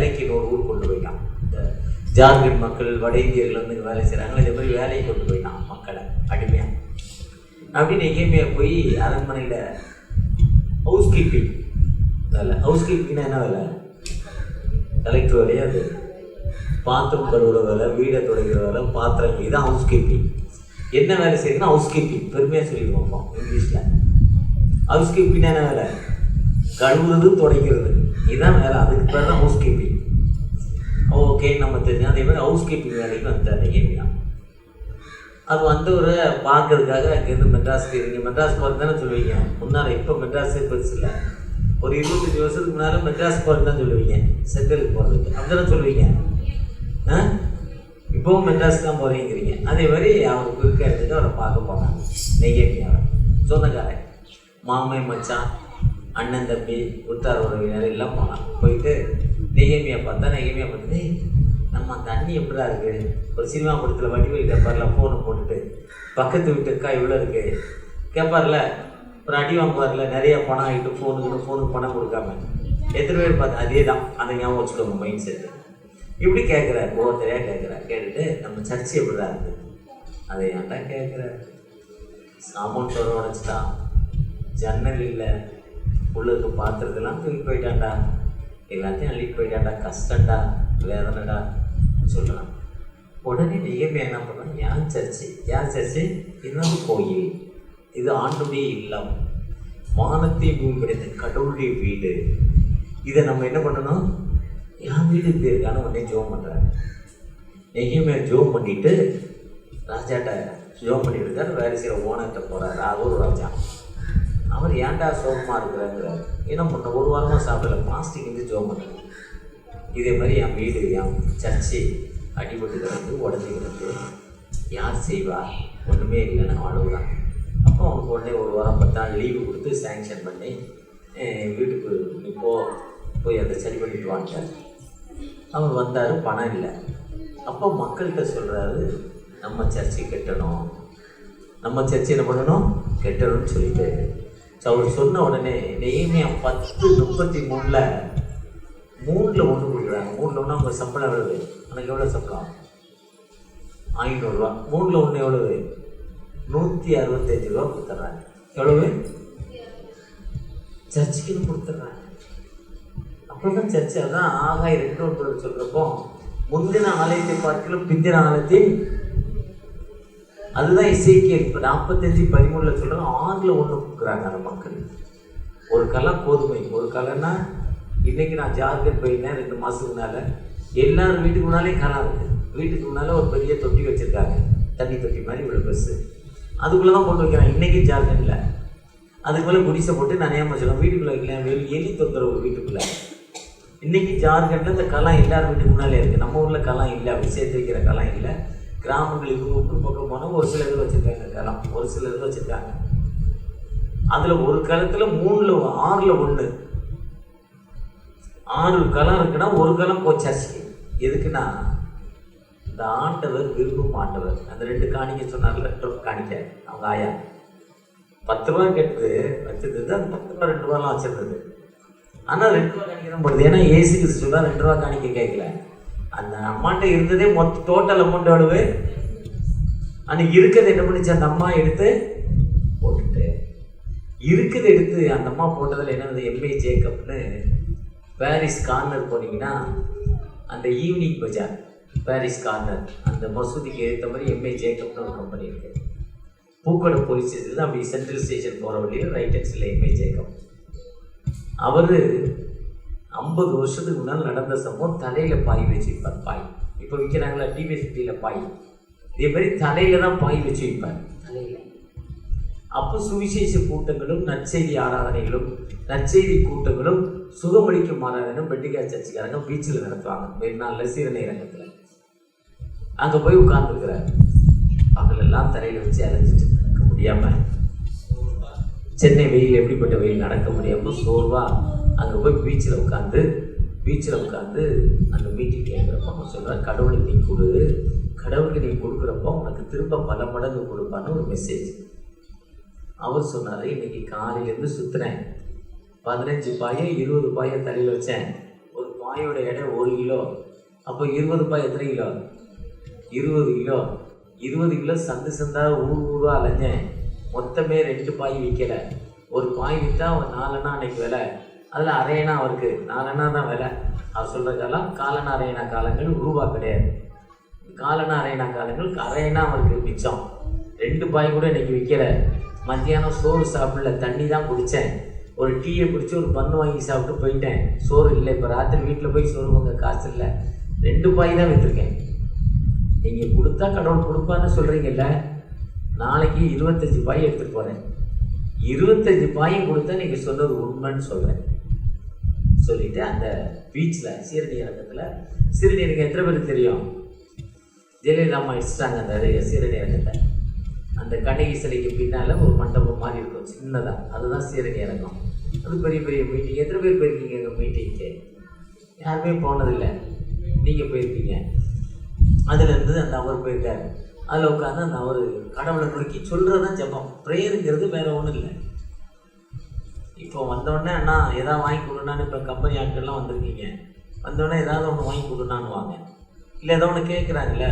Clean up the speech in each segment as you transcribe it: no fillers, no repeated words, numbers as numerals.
வேலைக்கு இன்னொரு ஊர் கொண்டு போயிட்டான். இந்த ஜார்க்கண்ட் மக்கள் வட இந்தியர்கள் வந்து வேலை செய்கிறாங்களோ இதே மாதிரி வேலையை கொண்டு போயிட்டான் மக்களை அடிமையாக. அப்படின்னு எங்கேயுமே போய் அரண்மனையில் ஹவுஸ் கீப்பிங் வேலை. ஹவுஸ் கீப்பிங்னா என்ன வேலை? கலெக்டர் வேலையாக அது. பாத்திரம் கழுவுற வேலை, வீடை துடைக்கிற வேலை, பாத்திரம், இதுதான் ஹவுஸ் கீப்பிங். என்ன வேலை செய்யுதுன்னா ஹவுஸ் கீப்பிங், பெருமையாக சொல்லிடுவோம் இங்கிலீஷில். ஹவுஸ் கீப்பிங்னா என்ன வேலை? கழுவுறது துடைக்கிறது, இதுதான் வேலை. அதுக்கு பேர் தான் ஹவுஸ் கீப்பிங். ஓகே, நம்ம தெரிஞ்சு அதே மாதிரி ஹவுஸ் கீப்பிங் வேலைக்கு வந்துட்டார் எங்கேயா. அது வந்தவரை பார்க்கறதுக்காக அங்கேருந்து மெட்ராஸ்க்கு, நீங்கள் மெட்ராஸ் போகிறது தானே சொல்லுவீங்க முன்னால். இப்போ மெட்ராஸே பெருசு இல்லை. ஒரு 25 வருஷத்துக்கு முன்னால் மெட்ராஸ் போகிறது தான் சொல்லுவீங்க, சென்ட்ரலுக்கு போகிறதுக்கு அப்படி தானே சொல்லுவீங்க. இப்போவும் மெட்ராஸ் தான் போகிறீங்கிறீங்க. அதே மாதிரி அவர் குறுக்க எடுத்துட்டு அவரை பார்க்க போனாங்க. நெகேமியாவை சொந்தக்காரன், மாமே மச்சான், அண்ணன் தம்பி, உத்தார் உறவினர் எல்லாம் போனான். போயிட்டு நெகேமியா பார்த்தா, நெகேமியா பார்த்துட்டு நம்ம அந்த அண்ணி எப்படிதான் இருக்குது, ஒரு சினிமா படத்தில் வடிவேல் கேட்பார்ல, ஃபோனை போட்டுட்டு பக்கத்து வீட்டுக்கா இவ்வளோ இருக்குது கேட்பார்ல, ஒரு அடி வாங்குவார்ல, நிறைய பணம் ஆகிட்டு ஃபோனுக்கு பணம் கொடுக்காம. எத்தனை பேர் பார்த்து அதே தான். அதை ஞாபகம் வச்சுக்கோங்க மைண்ட் செட்டு. இப்படி கேட்குறாரு, ஒவ்வொருத்தரையாக கேட்குறாரு. கேட்டுட்டு நம்ம சர்ச்சு எப்படி தான் இருக்குது, அதை ஏன்டா கேட்குறாரு, சாமான் தோற உடச்சிட்டான், ஜன்னல் இல்லை, உள்ளுக்கு பாத்திரத்தெல்லாம் தூக்கி போயிட்டான்டா, எல்லாத்தையும் அள்ளிட்டு போயிட்டான்டா, கஷ்டம்டா, வேதனைடா சொல்கிறான். உடனே நெகேமியா என்ன பண்ணுறான், யார் சர்ச்சு, யார் சர்ச்சு, இன்னொரு கோயில், இது ஆண்டுடைய இல்லம், வானத்தை பூமி படைத்த கடவுளுடைய வீடு, இதை நம்ம என்ன பண்ணணும், என் வீடு இப்படி இருக்கான்னு உடனே ஜோம் பண்ணுறாரு. நெகேமியா ஜோம் பண்ணிவிட்டு ராஜாட்ட ஜோம் பண்ணிட்டு இருக்காரு. வேலை செய்கிற ஓனர்கிட்ட போகிறாரு, ஒரு ராஜா. அவர் ஏன்டா சோகமாக இருக்கிறாங்கிறார். என்ன பண்ண, ஒரு வாரமாக சாப்பிடல, பாஸ்டிங் வந்து ஜோம் பண்ணுறாரு. இதே மாதிரி என் வீடு, என் சர்ச்சு அடிபட்டு கிடந்து உடஞ்சி கிடந்து யார் செய்வா, ஒன்றுமே இல்லைன்னு அழுகுறான். அப்போ அவனுக்கு உடனே ஒரு வாரம் 10 நாள் லீவு கொடுத்து சேங்ஷன் பண்ணி வீட்டுக்கு போய் அதை சரி பண்ணிட்டு வாங்கிட்டார். அவர் வந்தார், பணம் இல்லை. அப்போ மக்கள்கிட்ட சொல்கிறாரு, நம்ம சர்ச்சை கட்டணும், நம்ம சர்ச்சை என்ன பண்ணணும், கட்டணும்னு சொல்லிட்டு அவர் சொன்ன உடனே நெகேமியா 10:33 3ல் 1 கொடுக்குறாங்க. 3ல் 1 அவங்க சம்பளம் எவ்வளவு, எனக்கு எவ்வளோ சம்பளம், 500 ரூபா. 3ல் 1 எவ்வளவு, 165 ரூபா கொடுத்துட்றாங்க. எவ்வளவு, சர்ச்சுக்குன்னு கொடுத்துட்றாங்க. அப்போ தான் சர்ச்சு, அதான் ஆகாய் 2:1 சொல்கிறப்போ முந்தின ஆலயத்தை பார்க்கலும் பிந்தின ஆலயத்தில், அதுதான் இசைக்கியல் இப்போ 45:13 சொல்கிறாங்க. 6ல் 1 கொடுக்குறாங்க அந்த மக்கள். ஒரு கலை கோதுமை, ஒரு கலைன்னா இன்றைக்கி நான் ஜார்க்கண்ட் போயிருந்தேன் 2 மாதத்துக்கு முன்னால், எல்லாரும் வீட்டுக்கு முன்னாலே கலை இருக்குது. வீட்டுக்கு முன்னால் ஒரு பெரிய தொட்டி வச்சுருக்காங்க, தண்ணி தொட்டி மாதிரி இவ்வளோ பெருசு, அதுக்குள்ளே தான் போட்டு வைக்கிறாங்க. இன்றைக்கி ஜார்க்கண்டில் அதுக்கு மேலே குடிசை போட்டு நனையாமல் வச்சுருக்கோம், வீட்டுக்குள்ளே வைக்கலாம், எலி தொந்தரவு வீட்டுக்குள்ளே. இன்றைக்கி ஜார்க்கண்டில் இந்த கலாம் எல்லார் வீட்டுக்கு முன்னாலே இருக்குது. நம்ம ஊரில் கலாம் இல்லை, அப்படி சேர்த்து வைக்கிற கலாம் இல்லை. கிராமங்களுக்கு உப்பு பக்கம் போனால் ஒரு சில இது வச்சுருக்காங்க கலாம், ஒரு சில இது வச்சுருக்காங்க. அதில் ஒரு காலத்தில் 3ல் 6ல் 1 6 கலம் இருக்குன்னா ஒரு கலம் போச்சாச்சு. எதுக்குன்னா இந்த ஆண்டவர் விரும்பும் ஆண்டவர். அந்த 2 காணிக்க சொன்னார்ல, காணிக்க அவங்க ஆயா 10 ரூபா கேட்டு வச்சிருந்தது. அந்த 10 ரூபா 2 ரூபாலாம் வச்சிருந்தது. ஆனால் 2 ரூபா காணிக்க தான் போடுது. ஏன்னா ஏசு கிறிஸ்து தான் 2 ரூபா காணிக்க கேட்கல. அந்த அம்மாட்ட இருந்ததே மொத்த டோட்டல் அமௌண்ட் எவ்வளவு, அன்னைக்கு இருக்கிறது என்ன பண்ணிச்சு, அந்த அம்மா எடுத்து போட்டுட்டு இருக்குது எடுத்து அந்த அம்மா போட்டதில் என்ன, எம்ஏ ஜேக்கப்னு பாரிஸ் கார்னர் போனீங்கன்னா அந்த ஈவினிங் பஜார் பாரிஸ் கார்னர் அந்த மசூதிக்கு ஏற்ற மாதிரி எம்ஏ ஜேக்கப்னு ஒரு கம்பெனி இருக்குது. பூக்கடை போலீஸ் ஸ்டேஷன் அப்படி சென்ட்ரல் ஸ்டேஷன் போகிற வழியில் ரைட் ஹேண்ட்ஸில் எம்ஏ ஜேக்கப். அவர் 50 வருஷத்துக்கு முன்னால் நடந்த சம்பவம். தலையில் பாய் வச்சு வைப்பார். பாய் இப்போ விற்கிறாங்களா டிவிஎஸ்பியில் பாய், இதே மாதிரி தலையில் தான் பாய் வச்சு வைப்பார் தலையில். அப்போ சுவிசேஷ கூட்டங்களும் நற்செய்தி ஆராதனைகளும் நற்செய்தி கூட்டங்களும் சுகமளிக்கும் ஆராதனை பெட்டிகார் சர்ச்சுக்காரங்க பீச்சில் நடத்துவாங்க. மெரினாலில் சீரநீரகத்தில் அங்கே போய் உட்கார்ந்துருக்கிறார். பகலெல்லாம் தரையில் வச்சு அலைஞ்சிட்டு நடக்க முடியாமல், சென்னை வெயில் எப்படிப்பட்ட வெயில், நடக்க முடியாமல் சோர்வாக அங்கே போய் பீச்சில் உட்காந்து அந்த மீட்டிங் கேட்குறப்ப சொல்கிறார், கடவுளுக்கு நீ கொடு, கடவுளுக்கு நீ கொடுக்குறப்போ உனக்கு திரும்ப பல மடங்கு கொடுப்பான்னு ஒரு மெசேஜ். அவர் சொன்னார், இன்றைக்கி காலையிலேருந்து சுற்றுறேன், 15 பாயை 20 பாயை தலையில் வச்சேன், ஒரு பாய் பாயோட எடை 1 கிலோ. அப்போ 20 பாய் எத்தனை கிலோ? 20 கிலோ. 20 கிலோ சந்து சந்தாக ஊராக அலைஞ்சேன். மொத்தமே 2 பாய் விற்கலை. ஒரு பாய் விற்றா ஒரு 4 அண்ணா அன்னைக்கு விலை. அதில் அரையணா அவருக்கு 4 அண்ணா தான் விலை. அவர் சொல்கிற காலம் காலனா அரையணா காலங்கள் ரூபா கிடையாது. காலனா அரையணா காலங்கள் அரையணா அவருக்கு மிச்சம். 2 பாய் கூட இன்றைக்கி விற்கலை. மத்தியானம் சோறு சாப்பிடல, தண்ணி தான் குடித்தேன். ஒரு டீயை குடித்து ஒரு பன்னு வாங்கி சாப்பிட்டு போயிட்டேன். சோறு இல்லை. இப்போ ராத்திரி வீட்டில் போய் சோறு வாங்க காசு இல்லை. 2 பாய் தான் விற்றுருக்கேன். நீங்கள் கொடுத்தா கடவுள் கொடுப்பான்னு சொல்கிறீங்கல்ல, நாளைக்கு 25 பாய் எடுத்துகிட்டு போகிறேன். 25 பாயும் கொடுத்தா நீங்கள் சொன்னது உண்மைன்னு சொல்கிறேன். சொல்லிவிட்டு அந்த பீச்சில் சீரணி இறக்கத்தில், சீரணி எனக்கு எத்தனை பேருக்கு தெரியும்? ஜெயலலிதா அம்மா இடிச்சிட்டாங்க அந்த சீரணி இறக்கத்தை. அந்த கண்ணகி சிலைக்கு பின்னால் ஒரு மண்டபம் மாதிரி இருக்கும் சின்னதாக, அதுதான் சீரணி இறக்கம். அது பெரிய பெரிய மீட்டிங். எத்தனை பேர் போயிருக்கீங்க எங்கள் மீட்டிங்க்கு? யாருமே போனதில்லை. நீங்கள் போயிருக்கீங்க. அதுலேருந்து அந்த அவர் போயிருக்காரு. அதில் உட்காந்து அந்த அவர் கடவுளை நோக்கி சொல்கிறது தான் ஜெபம். ப்ரேயருங்கிறது வேறு ஒன்றும் இல்லை. இப்போ வந்தோடனே அண்ணா எதாவது வாங்கி கொடுனான்னு, இப்போ கம்பெனி ஆட்கள்லாம் வந்திருக்கீங்க, வந்தோடனே ஏதாவது ஒன்று வாங்கி கொடுனான்னு வாங்க. இல்லை ஏதோ ஒன்று கேட்குறாங்களே,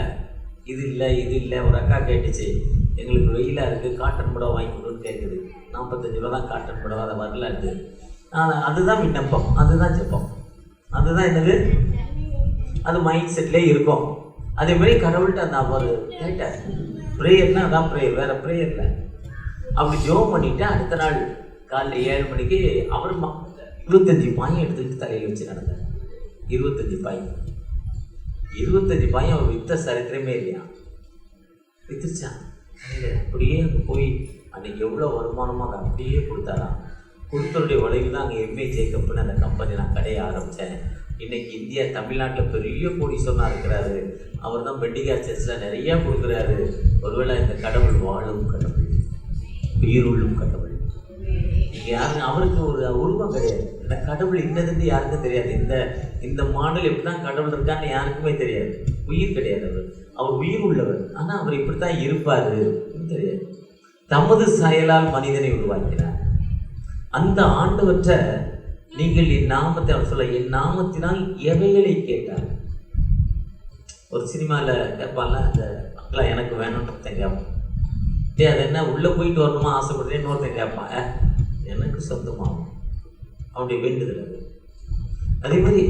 இது இல்லை இது இல்லை. ஒரு அக்கா கேட்டுச்சு, எங்களுக்கு வெயிலாக இருக்குது, காட்டன் புடவை வாங்கி கொடுன்னு கேட்குது. 45 ரூபா தான் காட்டன் புடவை, அதை வரல. அதுதான் விண்ணப்பம், அதுதான் ஜெபம், அதுதான் என்னது, அது மைண்ட் செட்லேயே இருக்கும். அதேமாதிரி கடவுள்கிட்ட அந்த அவர் கேட்டார். ப்ரேயர்னால் அதான் ப்ரேயர், வேறு ப்ரேயர் இல்லை. அப்படி ஜோம் பண்ணிவிட்டு அடுத்த நாள் காலையில் 7 மணிக்கு அவர் 25 பாயும் எடுத்துக்கிட்டு தலையில் வச்சு நடந்தார். 25 பாய் 25 பாயும் அவர் விற்ற சரித்திரமே இல்லையா? விற்றுச்சான். அப்படியே அங்கே போய் அன்றைக்கி எவ்வளோ வருமானமோ அதை அப்படியே கொடுத்தாராம். கொடுத்தருடைய உழைவு தான் அங்கே எம்ஏ ஜேக்கப்னு அந்த கம்பெனி நான் கடையை ஆரம்பித்தேன். இன்றைக்கி இந்தியா தமிழ்நாட்டில் பெரிய கோடீஸ்வரனாக இருக்கிறாரு. அவர் தான் பெண்டிகார் சர்ச்சில் நிறையா கொடுக்குறாரு. ஒருவேளை இந்த கடவுள் வாழும் கடவுள், உயிருள்ளும் கடவுள். இங்கே யாருன்னு அவருக்கு ஒரு உருவம் கிடையாது. இந்த கடவுள் இன்னதுன்னு யாருக்கும் தெரியாது. இந்த மாடல் எப்படி தான் கடவுள் இருக்கான்னு யாருக்குமே தெரியாது. உயிர் கிடையாது. அவர் உயிர் உள்ளவர். ஆனால் அவர் இப்படி தான் இருப்பார் தெரியாது. தமது செயலால் மனிதனை உருவாக்கினார். அந்த ஆண்டவற்றை நீங்கள் என் நாமத்தை, அவர் சொல்ல, என் நாமத்தினால் எவைகளை கேட்டார். ஒரு சினிமாவில் கேட்பான்ல, அந்த மக்கள் எனக்கு வேணும்னு ஒருத்தன் கேட்பான். அது என்ன உள்ளே போயிட்டு வரணுமா ஆசைப்படுறேன். இன்னொருத்தன் கேட்பான், எனக்கு சொந்தமாகும். அவனுடைய வேண்டுதல் அது. அதே மாதிரி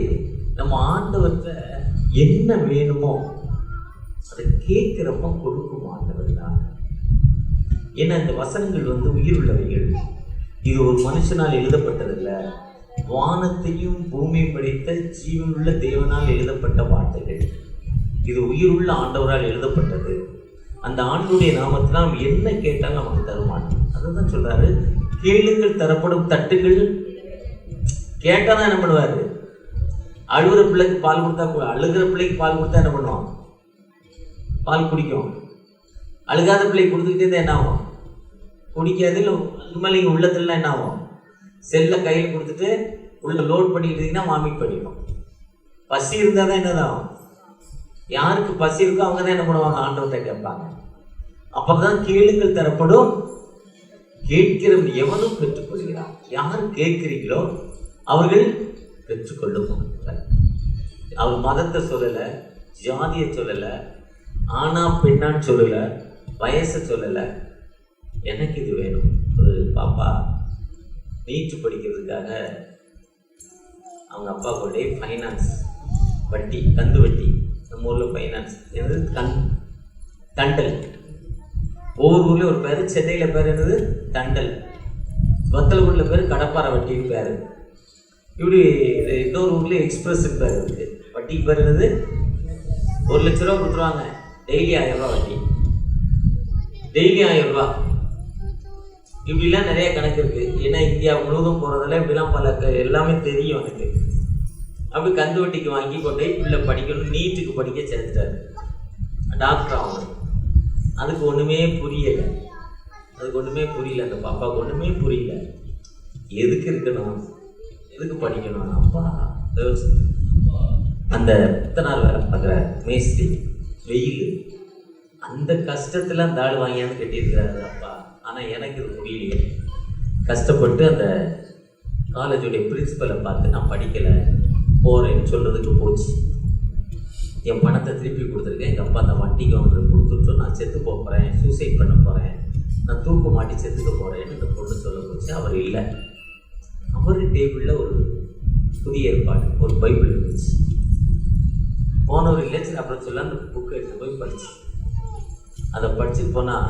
நம்ம ஆண்டவற்றை என்ன வேணுமோ அதை கேட்குறப்ப கொடுக்கும் ஆண்டவர் தான். ஏன்னா இந்த வசனங்கள் உயிர் உள்ளவைகள். இது ஒரு மனுஷனால் எழுதப்பட்டதில்லை, வானத்தையும் பூமியும் படைத்த ஜீவனுள்ள தேவனால் எழுதப்பட்ட வார்த்தைகள். இது உயிருள்ள ஆண்டவரால் எழுதப்பட்டது. அந்த ஆண்டுடைய நாமத்தில் நாம் என்ன கேட்டாலும் நமக்கு தருமான். அதுதான் சொல்றாரு, கேளுங்கள் தரப்படும், தட்டுகள். கேட்டால் தான் என்ன பண்ணுவார்? அழுகிற பிள்ளைக்கு பால் கொடுத்தா, அழுகிற பிள்ளைக்கு பால் கொடுத்தா என்ன பண்ணுவான்? பால் குடிக்கும். அழுகாத பிள்ளைக்கு கொடுத்துக்கிட்டே என்ன ஆகும்? குடிக்காது. இல்லை மேலே உள்ளதுலாம் என்ன ஆகும்? செல்லை கையில் கொடுத்துட்டு உள்ள லோட் பண்ணிட்டு இருந்தீங்கன்னா வாமிட் பண்ணிடும். பசி இருந்தால் தான் என்னதான், யாருக்கு பசி இருக்கோ அவங்க தான் என்ன பண்ணுவாங்க? ஆண்டவர்கிட்ட கேட்பாங்க. அப்போ தான் கேளுங்கள் தரப்படும், கேட்கிறவன் எவனும் பெற்றுக்கொள்கிறான். யார் கேட்கிறீங்களோ அவர்கள் பெற்றுக்கொள்ளும். அவர் மதத்தை சொல்லலை, ஜாதியை சொல்லலை, ஆனா பெண்ணான்னு சொல்லலை, வயசை சொல்லலை. எனக்கு இது வேணும். ஒரு பாப்பா நீட்டு படிக்கிறதுக்காக அவங்க அப்பா கூட ஃபைனான்ஸ் வட்டி, கந்து வட்டி, நம்ம ஊரில் ஃபைனான்ஸ் என்னது தண்டல். ஒவ்வொரு ஊர்லேயும் ஒரு பேர். சென்னையில் பேர் என்னது தண்டல், வத்தலகுண்டில் பேர் கடப்பாறை வட்டின்னு பேர். இப்படி இன்னொரு ஊர்லேயும் எக்ஸ்பிரஸ் பேர் இருக்குது. வட்டிக்கு பேர் என்னது? 1 லட்ச ரூபா கொடுத்துருவாங்க, டெய்லி 1000 ரூபா வட்டி, டெய்லி 1000 ரூபா. இப்படிலாம் நிறைய கணக்கு இருக்குது. ஏன்னா இந்தியா முழுவதும் போகிறதால இப்படிலாம் பல எல்லாமே தெரியும் எனக்கு. அப்படி கந்து வட்டிக்கு வாங்கி கொண்டு பிள்ளை படிக்கணும், நீட்டுக்கு படிக்க சேர்த்துட்டாரு, டாக்டர் ஆகணும். அதுக்கு ஒன்றுமே புரியலை, அந்த பாப்பாவுக்கு ஒன்றுமே புரியல. எதுக்கு இருக்கணும், எதுக்கு படிக்கணும்? அப்பா அந்த புத்தனார் வேலை பார்க்குற மேஸ்திரி, வெயில், அந்த கஷ்டத்தில் அந்த ஆள் வாங்கியாந்து கட்டியிருக்கிறாரு அப்பா. ஆனால் எனக்கு இது முடியலையே. கஷ்டப்பட்டு அந்த காலேஜுடைய பிரின்சிபலை பார்த்து, நான் படிக்கலை, போகிறேன்னு சொல்கிறதுக்கு போச்சு. என் பணத்தை திருப்பி கொடுத்துருக்கேன், எங்கள் அப்பா அந்த வண்டிக்கு வந்து கொடுத்துட்டு நான் செத்து போகிறேன், சூசைட் பண்ண போகிறேன், நான் தூக்கு மாட்டி செத்துக்க போகிறேன்னு இந்த பொண்ணு சொல்ல போச்சு. அவர் இல்லை. அவர் டேபிளில் ஒரு புதிய ஏற்பாடு, ஒரு பைபிள் இருந்துச்சு. போனவர் இல்லை, சரி அப்புறம் சொல்ல அந்த புக்கை எடுத்து போய் படிச்சு அதை படிச்சுட்டு போனால்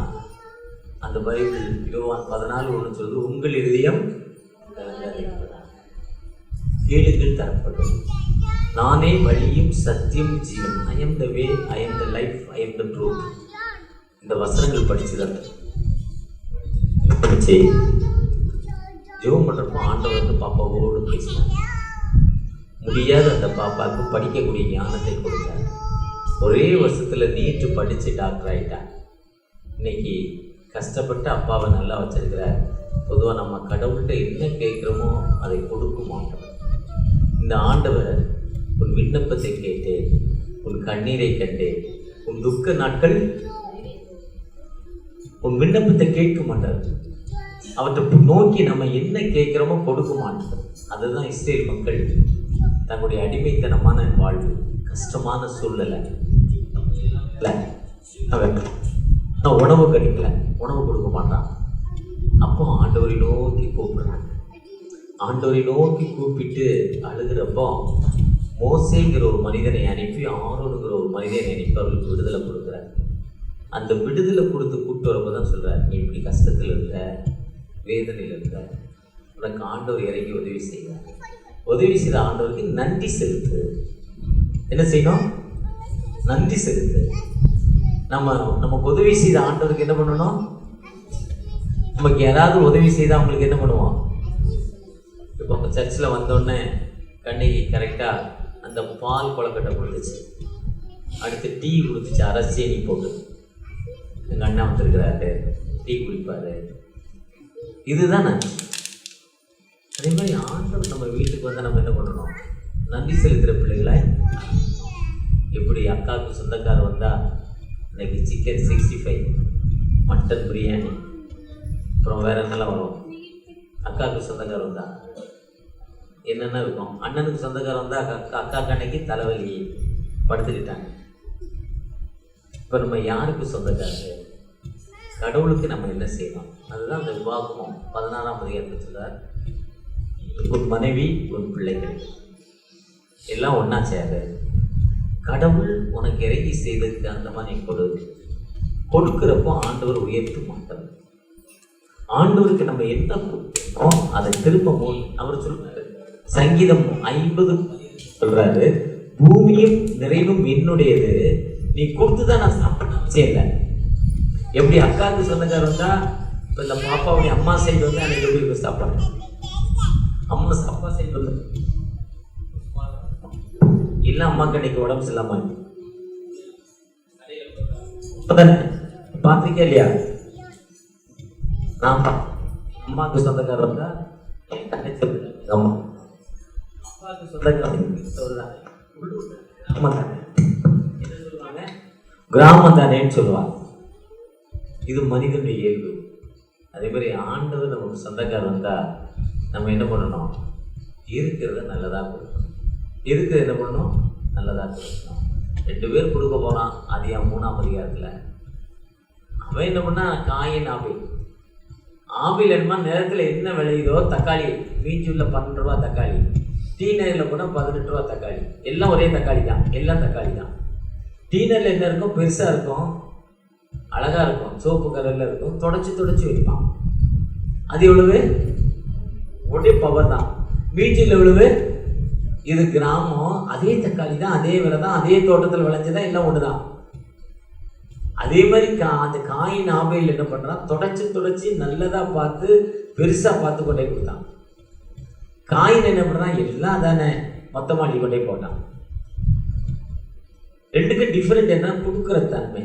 அந்த பைபிள் யோவான் 14:1 சொல்லுது, உங்கள் இதயம் கேளுங்கள் தரப்படும், நானே வழியும் சத்தியம் ஜீவன், I am the way, I am the life, I am the truth. இந்த வசனங்கள் படிச்சுதான் படிச்சு ஜெபம் பண்ணுறப்போ ஆண்டவர் வந்து பாப்பாவோடு பேசினார். முடியாத அந்த பாப்பாவுக்கு படிக்கக்கூடிய ஞானத்தை கொடுத்தார். ஒரே வருஷத்தில் நீட்டு படித்து டாக்டர் ஆகிட்டார். இன்னைக்கு கஷ்டப்பட்டு அப்பாவை நல்லா வச்சிருக்கிறார். பொதுவாக நம்ம கடவுள்கிட்ட என்ன கேட்குறோமோ அதை கொடுக்க மாட்டோம். இந்த ஆண்டவர் உன் விண்ணப்பத்தை கேட்டேன், உன் கண்ணீரை கண்டேன், உன் துக்க நாட்கள், உன் விண்ணப்பத்தை கேட்க மாட்டார். அவற்றை நோக்கி நம்ம என்ன கேட்குறோமோ கொடுக்க மாட்டோம். அதுதான் இஸ்ரேல் மக்கள் தங்களுடைய அடிமைத்தனமான வாழ்வு, கஷ்டமான சூழ்நிலை, உணவு கிடைக்கல, உணவு கொடுக்க மாட்டான். அப்போ ஆண்டவரை நோக்கி கூப்பிடுறாங்க. ஆண்டவரை நோக்கி கூப்பிட்டு அழுகிறப்போ மோசேங்கிற ஒரு மனிதனை அனுப்பி ஆரோனுங்கிற ஒரு மனிதனை அனுப்பி அவர்களுக்கு விடுதலை கொடுக்குறார். அந்த விடுதலை கொடுத்து கூப்பிட்டு வரப்போ தான் சொல்கிறார், நீ இப்படி கஷ்டத்தில் இருக்க, வேதனையில் இருக்க, உனக்கு ஆண்டவர் இறங்கி உதவி செய்கிறார். உதவி செய்த ஆண்டவருக்கு நன்றி செலுத்து. என்ன செய்யணும்? நன்றி செலுத்து. நமக்கு உதவி செய்த ஆண்டவருக்கு என்ன பண்ணணும்? நமக்கு யாராவது உதவி செய்தால் அவங்களுக்கு என்ன பண்ணுவோம்? இப்போ அவங்க சர்ச்சில் வந்தோடனே கண்ணகி கரெக்டாக அந்த பால் கொலக்கட்டை கொடுத்துச்சு, அடுத்து டீ கொடுத்துச்சு, அரசேனி போட்டு. எங்கள் அண்ணா வந்துருக்கிறாரு, டீ குடிப்பார். இதுதான் நன்றி. அதே மாதிரி ஆண்டவர் நம்ம வீட்டுக்கு வந்து நம்ம என்ன பண்ணணும்? நன்றி செலுத்துகிற பிள்ளைகளை. எப்படி அக்காவுக்கு சொந்தக்காரர் வந்தால் இன்னைக்கு சிக்கன் 65, மட்டன் பிரியாணி, அப்புறம் வேறு என்னெல்லாம் வரும். அக்காவுக்கு சொந்தக்காரர் வந்தால் என்னென்ன இருக்கும். அண்ணனுக்கு சொந்தக்காரர் வந்தால் அக்காவுக்கு அன்னைக்கு தலைவலி படுத்துக்கிட்டாங்க. இப்போ நம்ம யாருக்கு சொந்தக்காரர்? கடவுளுக்கு நம்ம என்ன செய்யணும்? அதுதான் அந்த விவாகமம் 16ஆம் அதிகாரத்தில் சொல்றார், உன் மனைவி உன் பிள்ளைகள் எல்லாம் ஒன்றா சேர கடவுள் உனக்கு இறங்கி செய்ததுக்கு அந்த மாதிரி கொடுக்குறப்போ ஆண்டவர் உயர்த்த மாட்டார். ஆண்டவருக்கு நம்ம என்ன கொடுக்கணும் அதை திரும்பவும் அவர் சொல்றாரு. சங்கீதம் 50 சொல்றாரு, பூமியும் நிறைவும் என்னுடையது, நீ கொடுத்துதான் நான் சாப்பிடணும் செய்யல. எப்படி அக்காவுக்கு சொந்தக்காரர் வந்தா, இப்போ இந்த பாப்பாவுடைய அம்மா சைடு வந்து எனக்கு எப்படி இருக்கும் சாப்பாடு? அம்மா அப்பா சைடு வந்து இல்லை, அம்மாக்கு அன்னைக்கு உடம்பு சரியில்லாம பார்த்துருக்கே இல்லையா? நான் அம்மாவுக்கு சொந்தக்காரர் வந்தா அம்மா, அப்பாவுக்கு சொந்தக்காரர் என்ன சொல்லுவாங்க? கிராமம் தானேன்னு சொல்லுவாங்க. இது மனிதனுடைய இயல்பு. அதே மாதிரி ஆண்டவர் நமக்கு சொந்தக்காரர் வந்தால் நம்ம என்ன பண்ணணும்? இருக்கிறத நல்லதாக கொடுக்கணும். இருக்கிறது என்ன பண்ணணும்? நல்லதாக கொடுக்கணும். 2 பேர் கொடுக்க போனான். அது என் 3ஆம் அதிகாரத்தில் அவன் என்ன பண்ணா? காயின் ஆபில் என்னமா நேரத்தில் என்ன விளையுதோ, தக்காளி மீஞ்சூரில் 12 ரூபா தக்காளி, டீ நகரில் போனால் 18 ரூபா தக்காளி, எல்லாம் ஒரே தக்காளி தான், எல்லாம் தக்காளி தான். டீ நகரில் என்ன இருக்கும்? பெருசாக இருக்கும், அழகாக இருக்கும், சோப்பு கலரில் இருக்கும், தொடச்சி வைப்பான். அது எவ்வளவு? ஒரே பவர் தான். மீஞ்சூரில் எவ்வளவு? இது கிராமம், அதே தக்காளி தான், அதே விலை தான், அதே தோட்டத்தில் விளைஞ்சதான், எல்லாம் ஒன்று தான். அதே மாதிரி அந்த காயின் ஆபேல் என்ன பண்ணுறான்? தொடச்சி நல்லதாக பார்த்து பெருசாக பார்த்து கொண்டே கொடுத்தான். காயின் என்ன பண்ணுறான்? எல்லாம் தானே மொத்தமாடி கொண்டே போட்டான். 2க்கும் டிஃபரெண்ட் என்ன? கொடுக்குற தன்மை.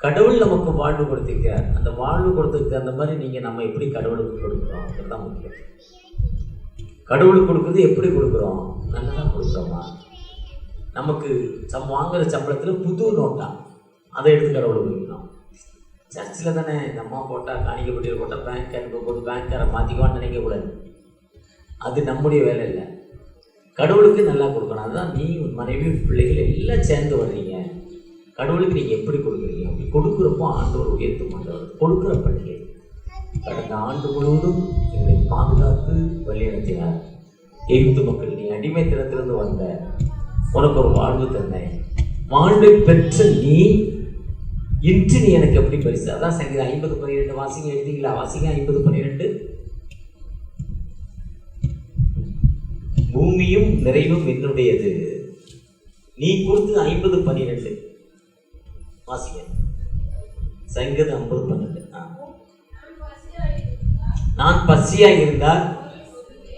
கடவுள் நமக்கு வாழ்வு கொடுத்திருக்கார். அந்த வாழ்வு கொடுத்துருக்கு அந்த மாதிரி நீங்கள் நம்ம எப்படி கடவுளுக்கு கொடுக்குறோம் அதுதான் முக்கியம். கடவுளுக்கு கொடுக்குறது எப்படி கொடுக்குறோம்? நல்லதாக கொடுக்குறோமா? நமக்கு வாங்குகிற சம்பளத்தில் புது நோட்டா அதை எடுத்து கடவுளுக்கு கொடுக்கணும். சர்ச்சில் தானே நம்ம போட்டால் காணிக்கப்பட்டியல் போட்டால் பேங்க் அனுப்ப போட்டு பேங்க்காரை மாற்றிக்குவான்னு நினைக்கக்கூடாது. அது நம்முடைய வேலை இல்லை. கடவுளுக்கு நல்லா கொடுக்கணும். அதுதான் நீ உன் மனைவி பிள்ளைகள் எல்லாம் சேர்ந்து வர்றீங்க. கடவுளுக்கு நீங்கள் எப்படி கொடுக்குறீங்க? அப்படி கொடுக்குறப்போ ஆண்டவர் உயர்த்த மாட்டவர். கொடுக்குற பண்டிகை கடந்த ஆண்டு முழுவதும் எங்களை பாதுகாத்து வழிநடத்தினார். எகிப்து மக்கள் நீ அடிமைத்தனத்திலிருந்து வந்த, உனக்கு ஒரு வாழ்வு தந்தேன், வாழ்வை பெற்ற நீ இன்று நீ எனக்கு எப்படி பரிசு? அதான் சங்கீதம் 50:12 வாசிங்க. எழுதிங்களா? வாசிங்க 50:12. பூமியும் நிறைவும் என்னுடையது, நீ கொடுத்து 50:12 வாசிங்க. சங்கீதம் 50:12. நான் பசியாக இருந்தால்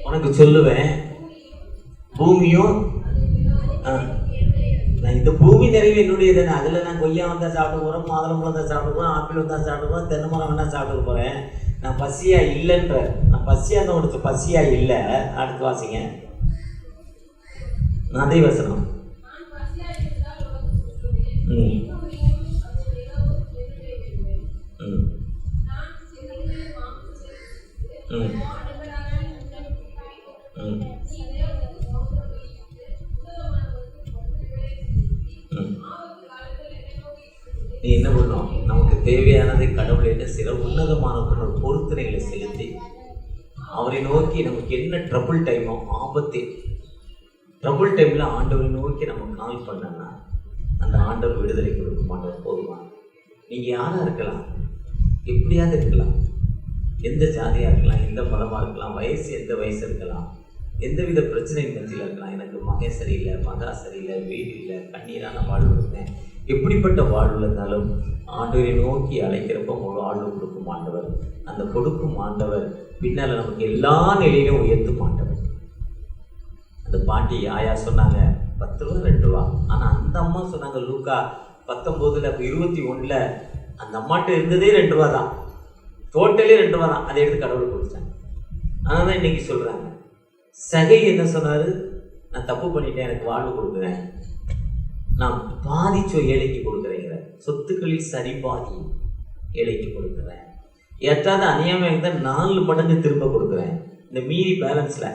உனக்கு சொல்லுவேன், பூமியும் இந்த பூமி நிறைவு என்னுடையது. அதில் நான் கொய்யா வந்தால் சாப்பிட போகிறேன், மாதுளம்பழம் தான் சாப்பிட போகிறேன், ஆப்பிள் வந்தால் சாப்பிட போகிறேன், தென்னை மரம் வேணால் சாப்பிட போகிறேன். நான் பசியாக இல்லைன்ற, நான் பசியாக தான் உனக்கு பசியாக இல்லை. அடுத்து வாசிங்க. அதே வசனம். நீ என்ன பண்ணும்? நமக்கு தேவையானதை கடவுள் என்ன சில உன்னதமான ஒரு பொருத்தனைகளை செலுத்தி அவரை நோக்கி நமக்கு என்ன ட்ரபுள் டைமோ, ஆபத்து ட்ரபுள் டைமில் ஆண்டவரை நோக்கி நம்ம கால் பண்ணோன்னா அந்த ஆண்டவர் விடுதலை கொடுக்க மாட்டவர். போதுமா? நீங்கள் யாராக இருக்கலாம், எப்படியாவது இருக்கலாம், எந்த ஜாதியாக இருக்கலாம், எந்த மதமாக இருக்கலாம், வயசு எந்த வயசு இருக்கலாம், எந்தவித பிரச்சனை மத்தியில் இருக்கலாம். எனக்கு மகன் சரியில்லை, மகா சரியில்லை, வீடு இல்லை, கண்ணீரான வாழ்வு இருந்தேன். எப்படிப்பட்ட வாழ்வில் இருந்தாலும் ஆண்டவரை நோக்கி அழைக்கிறப்போ ஒரு வாழ்வு கொடுக்கும் ஆண்டவர். அந்த கொடுக்கும் ஆண்டவர் பின்னால் நமக்கு எல்லா நிலையிலும் உயர்த்தும் ஆண்டவர். அந்த பாட்டி ஆயா சொன்னாங்க 10 ரூபா 2 ரூபா. ஆனால் அந்த அம்மா சொன்னாங்க லூக்கா 19:21 அந்த அம்மாட்ட இருந்ததே 2 ரூபா தான், டோட்டலே 2 ரூபா தான். அதை எடுத்து கடவுள் கொடுத்தாங்க. ஆனால் தான் இன்னைக்கு சொல்கிறாங்க. சகை என்ன சொன்னார்? நான் தப்பு பண்ணிட்டேன், எனக்கு வாழ்வு கொடுக்குறேன், நான் பாதிச்சோ ஏழைக்கு கொடுக்குறேங்கிற, சொத்துக்களில் சரி பாதி ஏழைக்கு கொடுக்குறேன், எட்டாவது அநியாயம் இருந்தால் 4 மடங்கு திரும்ப கொடுக்குறேன், இந்த மீதி பேலன்ஸில்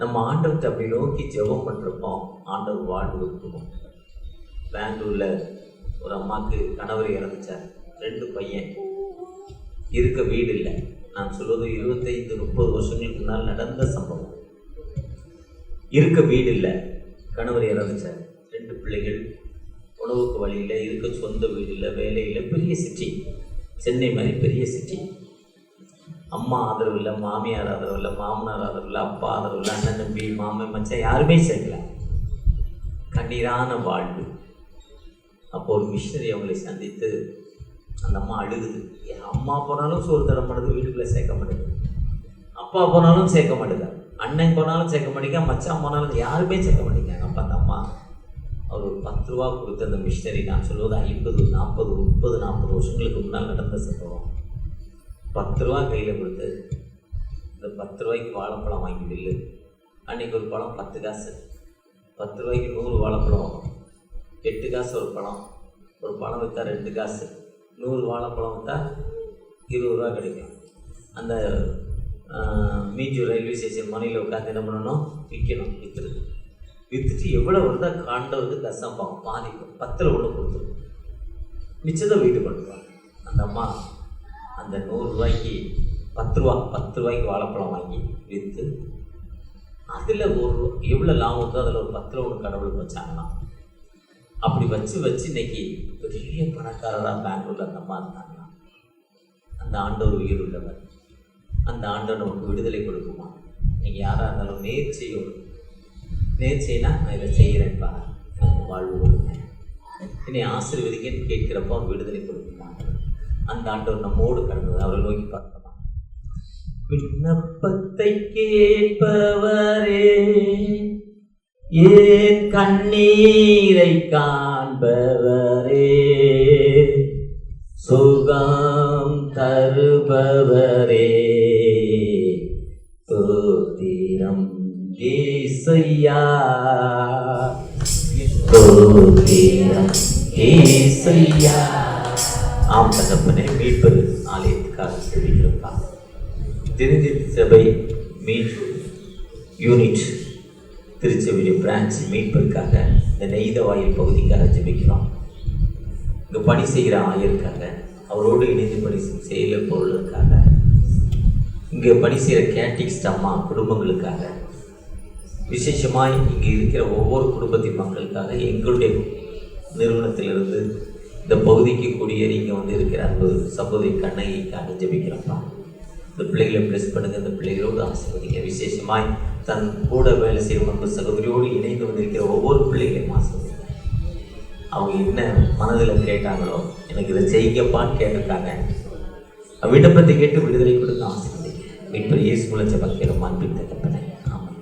நம்ம ஆண்டவர்கிட்ட அப்படி நோக்கி ஜெபம் பண்ணுறப்போ ஆண்டவர் வாழ்வு கொடுக்கணும். பெங்களூரில் ஒரு அம்மாவுக்கு கணவர் இறந்துச்சார், 2 பையன், இருக்க வீடு இல்லை. நான் சொல்வது 25-30 வருஷங்களுக்கு முன்னால் நடந்த சம்பவம். இருக்க வீடு இல்லை, கணவர் இறந்துச்சார், 2 பிள்ளைகள், உணவுக்கு வழி இல்லை, இருக்க சொந்த வீடு இல்லை, வேலை இல்லை, பெரிய சிட்டி, சென்னை மாதிரி பெரிய சிட்டி. அம்மா ஆதரவு இல்லை, மாமியார் ஆதரவு இல்லை, மாமனார் ஆதரவு இல்லை, அப்பா ஆதரவு இல்லை, அண்ணன் தம்பி மாமன் மச்சான் யாருமே சேர்க்கல. கண்ணீரான வாழ்வு. அப்போ ஒரு மிஷினரி அவங்களை சந்தித்து அந்த அம்மா அழுகுது. என் அம்மா போனாலும் சோறு தர மாட்டேது, வீட்டுக்குள்ளே சேர்க்க மாட்டேது, அப்பா போனாலும் சேர்க்க மாட்டேங்க, அண்ணன் போனாலும் சேர்க்க மாட்டேங்க, மச்சான் போனாலும் யாருமே சேர்க்க மாட்டேங்காங்க. அப்போ அந்த அம்மா அவர் ஒரு 10 ரூபா கொடுத்த அந்த மிஷினரி, நான் சொல்வது 50, 40, 30, 40 வருஷங்களுக்கு முன்னால் நடந்த சம்பவம். 10 ரூபா கையில் கொடுத்து, இந்த 10 ரூபாய்க்கு வாழைப்பழம் வாங்கி வில்லு. அன்றைக்கி ஒரு பழம் 10 காசு, 10 ரூபாய்க்கு 100 வாழைப்பழம், 8 காசு ஒரு பழம். ஒரு பழம் விற்றா 2 காசு, 100 வாழைப்பழம் விற்றா 20 ரூபா கிடைக்கும். அந்த மீஞ்சூர் ரயில்வே ஸ்டேஷன் மனையில் உட்காந்து என்ன பண்ணணும்? விற்கணும். விற்றுட்டு எவ்வளோ வருதோ காண்டவருக்கு தசம் பாதிக்கும், 10ல் 1 கொடுத்துரும், மிச்சத்தை வீட்டு பண்ணுவாங்க. அந்த அம்மா அந்த 100 ரூபாய்க்கு 10 ரூபாய்க்கு வாழைப்பழம் வாங்கி விற்று அதில் எவ்வளோ லாபம் வருதோ அதில் ஒரு 10ல் 1 கடவுளுக்கு வச்சாங்களாம். அப்படி வச்சு இன்னைக்கு பெரிய பணக்காரராக பெங்களூரில் அந்த அம்மா இருந்தாங்களாம். அந்த ஆண்டவர் உயிர் உள்ளவர். அந்த ஆண்டவர் நமக்கு விடுதலை கொடுக்குமா? நீங்கள் யாராக இருந்தாலும் நேர்ச்சைனா நான் இதை செய்கிறேன்ப்பா, எனக்கு வாழ்வு கொடுங்க, என்னை ஆசீர்வதிக்கன்னு கேட்கிறப்போ அவர் விடுதலை கொடுக்குமா? அந்த ஆண்டவர் நம்மோடு கடந்தது. அவரை நோக்கி பார்க்கலாம். விண்ணப்பத்தை கேட்பவரே, ஏன் கண்ணீரை காண்பவரே, சுகம் தருபவரே, ஸ்தோத்திரம் ஏசையா, ஸ்தோத்திரம் ஏசையா. ஆம் தகப்பனே, மீட்பர் ஆலயத்துக்காக செவிக்கிறோம். திருச்சி சபை மீட்பு யூனிட் திருச்செவிலிய பிரான்ச் மீட்பிற்காக இந்த நெய்தவாயில் பகுதிக்காக ஜெபிக்கிறோம். இங்கே பணி செய்கிற ஆயருக்காக, அவரோடு இணைந்து பணி செய்கிற பொருளுக்காக, இங்கே பணி செய்கிற கேட்டிக்ஸ்ட் அம்மா குடும்பங்களுக்காக, விசேஷமாய் இங்கே இருக்கிற ஒவ்வொரு குடும்பத்தின் மக்களுக்காக, எங்களுடைய நிறுவனத்திலிருந்து இந்த பகுதிக்கு குடியேறி இங்கே வந்து இருக்கிற அன்பு சகோதரி கண்ணகிக்காக ஜெபிக்கிறப்பா. இந்த பிள்ளைகளை ப்ளஸ் பண்ணுங்கள், இந்த பிள்ளைகளோடு ஆசீர்வதிங்க. விசேஷமாய் தன் கூட வேலை செய்யும் அன்பு சகோதரியோடு இணைந்து வந்திருக்கிற ஒவ்வொரு பிள்ளைகளையும் ஆசீர்வதிங்க. அவங்க என்ன மனதில் கேட்டாங்களோ, எனக்கு இதை செய்யப்பான்னு கேட்டிருக்காங்க, விண்ணப்பத்தை கேட்டு விடுதலை கொடுக்க ஆசீர்வதிங்க. மீட்பர் இயேசு மூலம் ஜெபம் கேளும் அன்பின் தகப்பனே, ஆமென்.